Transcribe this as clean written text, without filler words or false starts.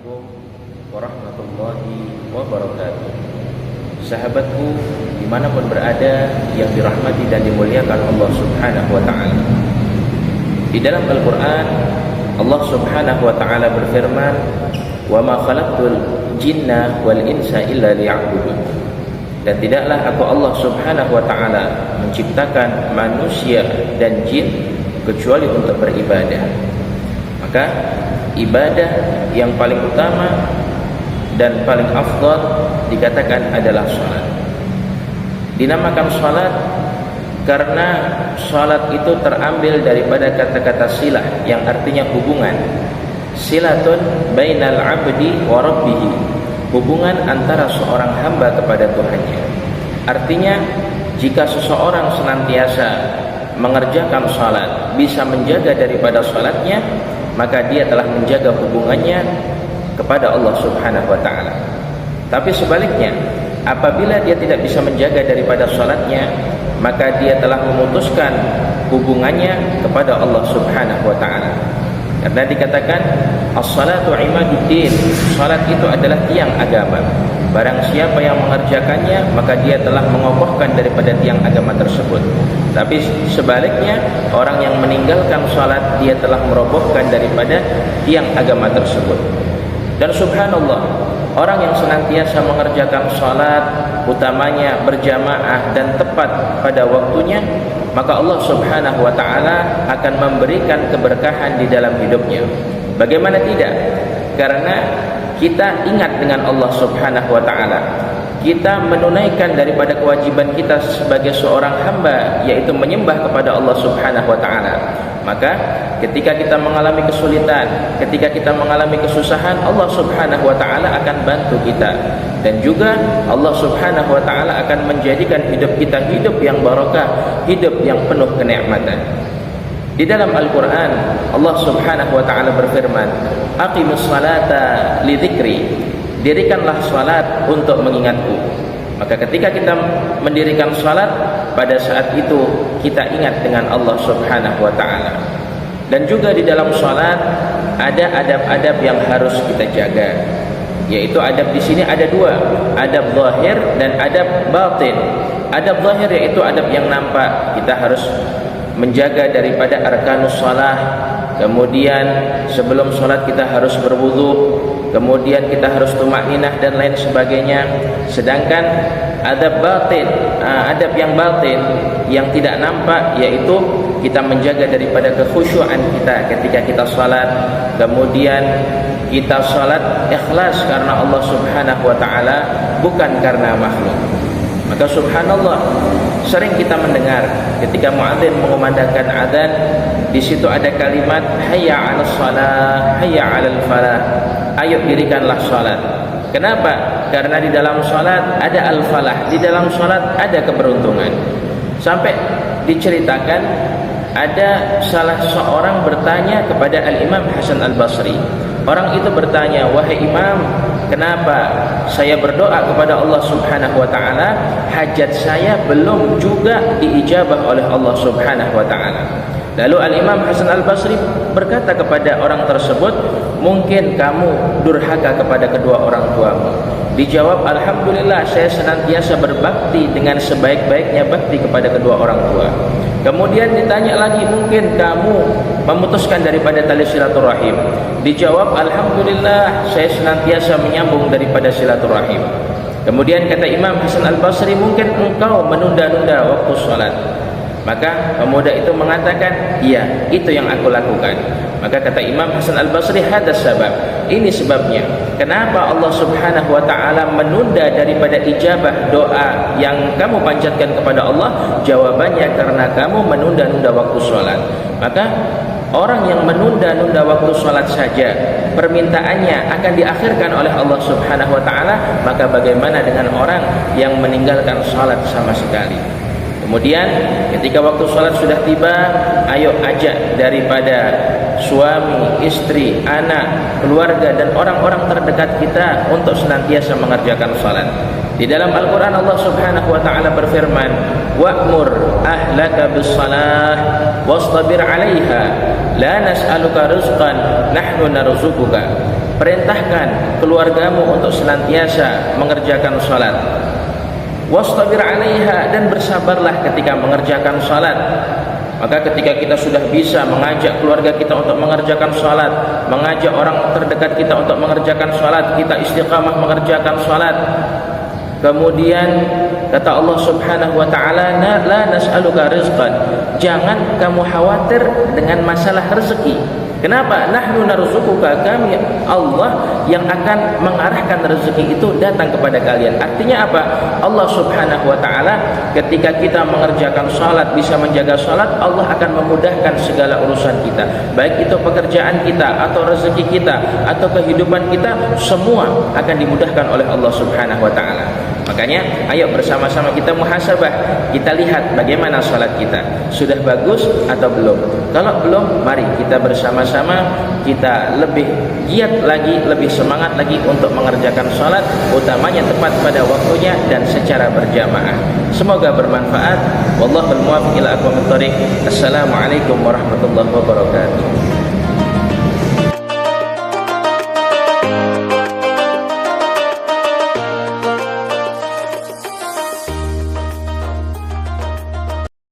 Assalamualaikum warahmatullahi wabarakatuh. Sahabatku dimanapun berada yang dirahmati dan dimuliakan Allah subhanahu wa ta'ala, di dalam Al-Quran Allah subhanahu wa ta'ala berfirman, wa ma khalaqtul jinna wal insa illa liya'budun. Dan tidaklah aku Allah subhanahu wa ta'ala menciptakan manusia dan jin kecuali untuk beribadah. Maka ibadah yang paling utama dan paling afdal dikatakan adalah salat. Dinamakan salat karena salat itu terambil daripada kata-kata silah yang artinya hubungan. Silatun bainal abdi wa rabbih, hubungan antara seorang hamba kepada Tuhannya. Artinya jika seseorang senantiasa mengerjakan salat, bisa menjaga daripada salatnya, maka dia telah menjaga hubungannya kepada Allah subhanahu wa ta'ala. Tapi sebaliknya, apabila dia tidak bisa menjaga daripada salatnya, maka dia telah memutuskan hubungannya kepada Allah subhanahu wa ta'ala. Karena dikatakan as-salatu imaduddin, salat itu adalah tiang agama. Barang siapa yang mengerjakannya, maka dia telah mengokohkan daripada tiang agama tersebut. Tapi sebaliknya, orang yang meninggalkan salat, dia telah merobohkan daripada tiang agama tersebut. Dan subhanallah, orang yang senantiasa mengerjakan salat, utamanya berjamaah dan tepat pada waktunya, maka Allah subhanahu wa ta'ala akan memberikan keberkahan di dalam hidupnya. Bagaimana tidak? Karena kita ingat dengan Allah subhanahu wa ta'ala, kita menunaikan daripada kewajiban kita sebagai seorang hamba, yaitu menyembah kepada Allah subhanahu wa ta'ala. Maka ketika kita mengalami kesulitan, ketika kita mengalami kesusahan, Allah subhanahu wa ta'ala akan bantu kita. Dan juga Allah subhanahu wa ta'ala akan menjadikan hidup kita hidup yang barakah, hidup yang penuh kenikmatan. Di dalam Al-Quran Allah subhanahu wa ta'ala berfirman, aqimus salata li dzikri, dirikanlah salat untuk mengingatku. Maka ketika kita mendirikan salat, pada saat itu kita ingat dengan Allah subhanahu wa ta'ala. Dan juga di dalam salat ada adab-adab yang harus kita jaga, yaitu adab di sini ada dua, adab zahir dan adab batin. Adab zahir yaitu adab yang nampak, kita harus menjaga daripada arkanus salah. Kemudian sebelum salat kita harus berwudu, kemudian kita harus tumakninah dan lain sebagainya. Sedangkan adab batin, adab yang batin yang tidak nampak, yaitu kita menjaga daripada kekhusyuan kita ketika kita salat. Kemudian kita salat ikhlas karena Allah subhanahu wa ta'ala, bukan karena makhluk. Maka subhanallah, sering kita mendengar ketika muadzin mengumandangkan adzan, di situ ada kalimat hayya 'alas shalah, hayya 'alal falah. Ayo dirikanlah salat. Kenapa? Karena di dalam salat ada al-falah, di dalam salat ada keberuntungan. Sampai diceritakan ada salah seorang bertanya kepada Al-Imam Hasan Al-Basri. Orang itu bertanya, wahai Imam, kenapa saya berdoa kepada Allah subhanahu wa ta'ala, hajat saya belum juga diijabah oleh Allah subhanahu wa ta'ala? Lalu Al-Imam Hasan Al-Basri berkata kepada orang tersebut, mungkin kamu durhaka kepada kedua orang tuamu. Dijawab, alhamdulillah saya senantiasa berbakti dengan sebaik-baiknya bakti kepada kedua orang tua. Kemudian ditanya lagi, mungkin kamu memutuskan daripada tali silaturahim. Dijawab, alhamdulillah saya senantiasa menyambung daripada silaturahim. Kemudian kata Imam Hasan Al-Basri, mungkin engkau menunda-nunda waktu salat. Maka pemuda itu mengatakan, iya, itu yang aku lakukan. Maka kata Imam Hasan Al-Basri, hadas sabab, ini sebabnya kenapa Allah subhanahu wa ta'ala menunda daripada ijabah doa yang kamu panjatkan kepada Allah. Jawabannya karena kamu menunda-nunda waktu sholat. Maka orang yang menunda-nunda waktu sholat saja permintaannya akan diakhirkan oleh Allah subhanahu wa ta'ala, maka bagaimana dengan orang yang meninggalkan sholat sama sekali? Kemudian ketika waktu sholat sudah tiba, ayo ajak daripada suami, istri, anak, keluarga dan orang-orang terdekat kita untuk senantiasa mengerjakan sholat. Di dalam Al-Quran Allah subhanahu wa ta'ala berfirman, wa'mur ahlaka bis-salah wastabir 'alaiha la nas'aluka rizqan nahnu narzuquka. perintahkan keluargamu untuk senantiasa mengerjakan salat. Wastabir 'alaiha, dan bersabarlah ketika mengerjakan salat. Maka ketika kita sudah bisa mengajak keluarga kita untuk mengerjakan salat, mengajak orang terdekat kita untuk mengerjakan salat, kita istiqamah mengerjakan salat. Kemudian kata Allah Subhanahu wa taala, la nas'aluka rizqan. Jangan kamu khawatir dengan masalah rezeki. Kenapa? Nahnu narzuquka, kami Allah yang akan mengarahkan rezeki itu datang kepada kalian. Artinya apa? Allah Subhanahu wa taala ketika kita mengerjakan salat, bisa menjaga salat, Allah akan memudahkan segala urusan kita. Baik itu pekerjaan kita atau rezeki kita atau kehidupan kita, semua akan dimudahkan oleh Allah Subhanahu wa taala. Makanya ayo bersama-sama kita muhasabah. Kita lihat bagaimana salat kita. Sudah bagus atau belum? Kalau belum, mari kita bersama-sama kita lebih giat lagi, lebih semangat lagi untuk mengerjakan salat, utamanya tepat pada waktunya dan secara berjamaah. Semoga bermanfaat. Wallahul muwaffiq ila aqwamit thoriq. Assalamualaikum warahmatullahi wabarakatuh.